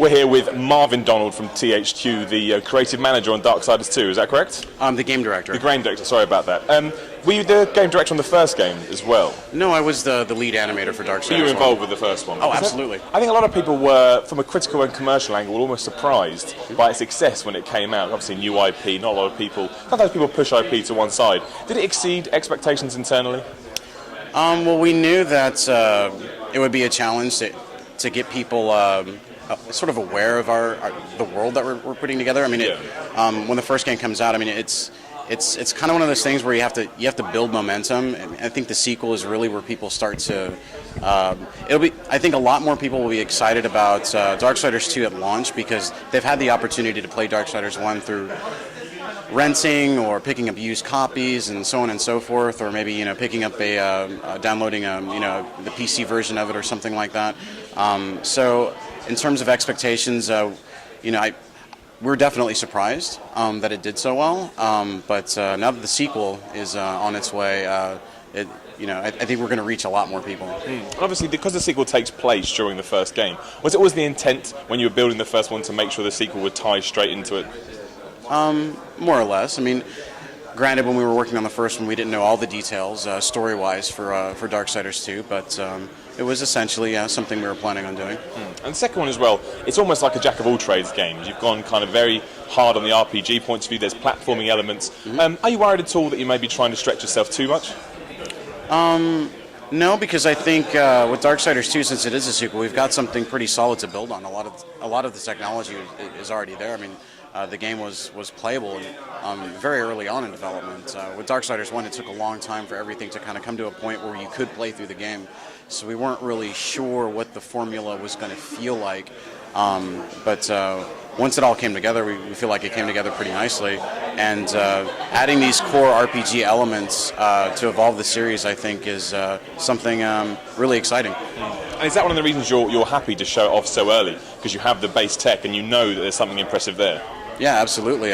We're here with Marvin Donald from THQ, the creative manager on Darksiders 2, is that correct? I'm the game director. The game director, sorry about that. Were you the game director on the first game as well? No, I was the lead animator for Darksiders. So you were involved with the first one? Oh, absolutely. I think a lot of people were, from a critical and commercial angle, almost surprised by its success when it came out. Obviously, new IP, not a lot of people, sometimes people push IP to one side. Did it exceed expectations internally? Well, we knew that it would be a challenge to get people sort of aware of the world that we're putting together. I mean, when the first game comes out, I mean, it's kind of one of those things where you have to build momentum. And I think the sequel is really where people start to. I think a lot more people will be excited about Darksiders 2 at launch because they've had the opportunity to play Darksiders 1 through renting or picking up used copies and so on and so forth, or maybe picking up downloading the PC version of it or something like that. So in terms of expectations, we're definitely surprised that it did so well. But now that the sequel is on its way, I think we're going to reach a lot more people. Obviously, because the sequel takes place during the first game, was it always the intent when you were building the first one to make sure the sequel would tie straight into it? More or less. I mean, granted, when we were working on the first one, we didn't know all the details story-wise for Darksiders 2, but it was essentially something we were planning on doing. And the second one as well, it's almost like a jack-of-all-trades game. You've gone kind of very hard on the RPG point of view. There's platforming elements. Are you worried at all that you may be trying to stretch yourself too much? No, because I think with Darksiders 2, since it is a sequel, we've got something pretty solid to build on. A lot of the technology is already there. I mean, the game was playable very early on in development. With Darksiders 1, it took a long time for everything to kind of come to a point where you could play through the game. So we weren't really sure what the formula was going to feel like. But once it all came together, we feel like it came together pretty nicely. And adding these core RPG elements to evolve the series, I think, is something really exciting. And is that one of the reasons you're happy to show it off so early? Because you have the base tech and you know that there's something impressive there? Yeah, absolutely.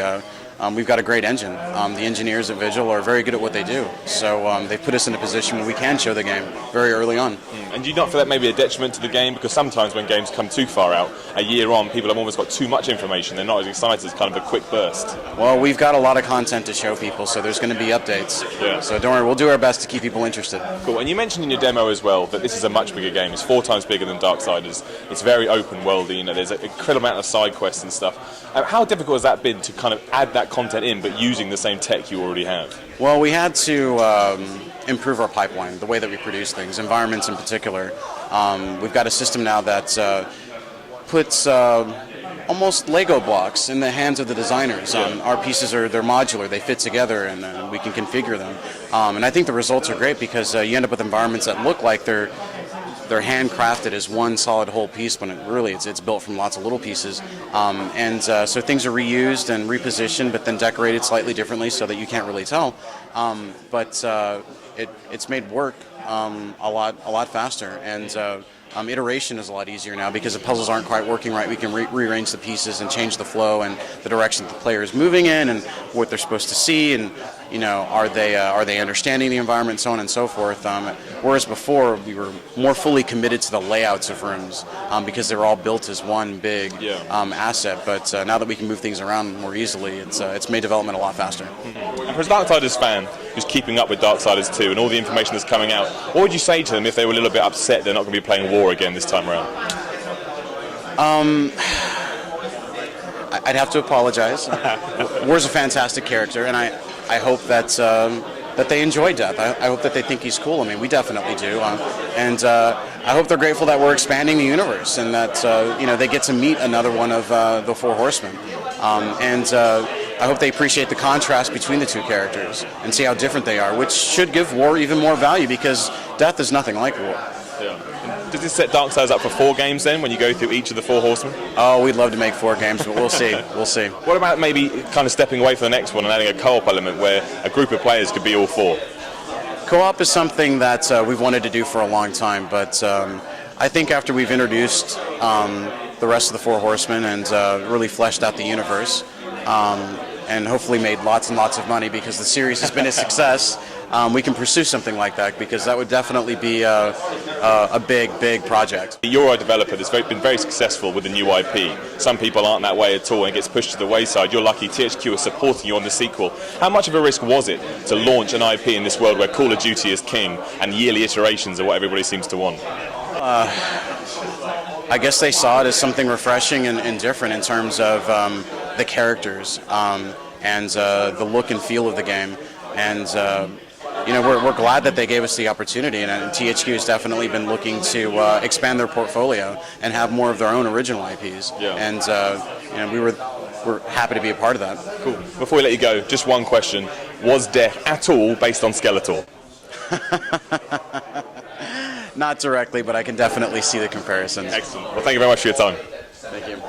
We've got a great engine. The engineers at Vigil are very good at what they do. So they've put us in a position where we can show the game very early on. And do you not feel that may be a detriment to the game? Because sometimes when games come too far out, a year on, people have almost got too much information. They're not as excited as kind of a quick burst. Well, we've got a lot of content to show people, so there's going to be updates. Yeah. So don't worry, we'll do our best to keep people interested. Cool. And you mentioned in your demo as well that this is a much bigger game. It's 4 times bigger than Darksiders. It's very open worldy. There's an incredible amount of side quests and stuff. How difficult has that been to kind of add that content in, but using the same tech you already have? Well, we had to improve our pipeline, the way that we produce things, environments in particular. We've got a system now that puts almost Lego blocks in the hands of the designers. Our pieces they're modular, they fit together, and we can configure them. And I think the results are great because you end up with environments that look like they're handcrafted as one solid whole piece, when it's built from lots of little pieces. So things are reused and repositioned, but then decorated slightly differently so that you can't really tell. But it's made work a lot faster, and iteration is a lot easier now because the puzzles aren't quite working right. We can rearrange the pieces and change the flow and the direction that the player is moving in and what they're supposed to see, and are they understanding the environment, so on and so forth. Whereas before we were more fully committed to the layouts of rooms because they were all built as one big asset. But now that we can move things around more easily, it's made development a lot faster. And for a Darksiders fan who's keeping up with Darksiders 2 and all the information that's coming out, what would you say to them if they were a little bit upset they're not going to be playing War again this time around? I'd have to apologize. War's a fantastic character, and I hope that they enjoy Death. I hope that they think he's cool. I mean, we definitely do. And I hope they're grateful that we're expanding the universe and that they get to meet another one of the Four Horsemen. I hope they appreciate the contrast between the two characters and see how different they are, which should give War even more value because Death is nothing like War. Does this set Darksiders up for 4 games then, when you go through each of the Four Horsemen? Oh, we'd love to make 4 games, but we'll see. We'll see. What about maybe kind of stepping away from the next one and adding a co-op element where a group of players could be all 4? Co-op is something that we've wanted to do for a long time, but I think after we've introduced the rest of the Four Horsemen and really fleshed out the universe, and hopefully made lots and lots of money because the series has been a success, we can pursue something like that, because that would definitely be a big project. You're a developer that's been very successful with a new IP. Some people aren't that way at all and it gets pushed to the wayside. You're lucky THQ is supporting you on the sequel. How much of a risk was it to launch an IP in this world where Call of Duty is king and yearly iterations are what everybody seems to want? I guess they saw it as something refreshing and different in terms of the characters and the look and feel of the game. And we're glad that they gave us the opportunity, and THQ has definitely been looking to expand their portfolio and have more of their own original IPs. Yeah. And we're happy to be a part of that. Cool. Before we let you go, just one question. Was Death at all based on Skeletor? Not directly, but I can definitely see the comparison. Excellent. Well, thank you very much for your time. Thank you.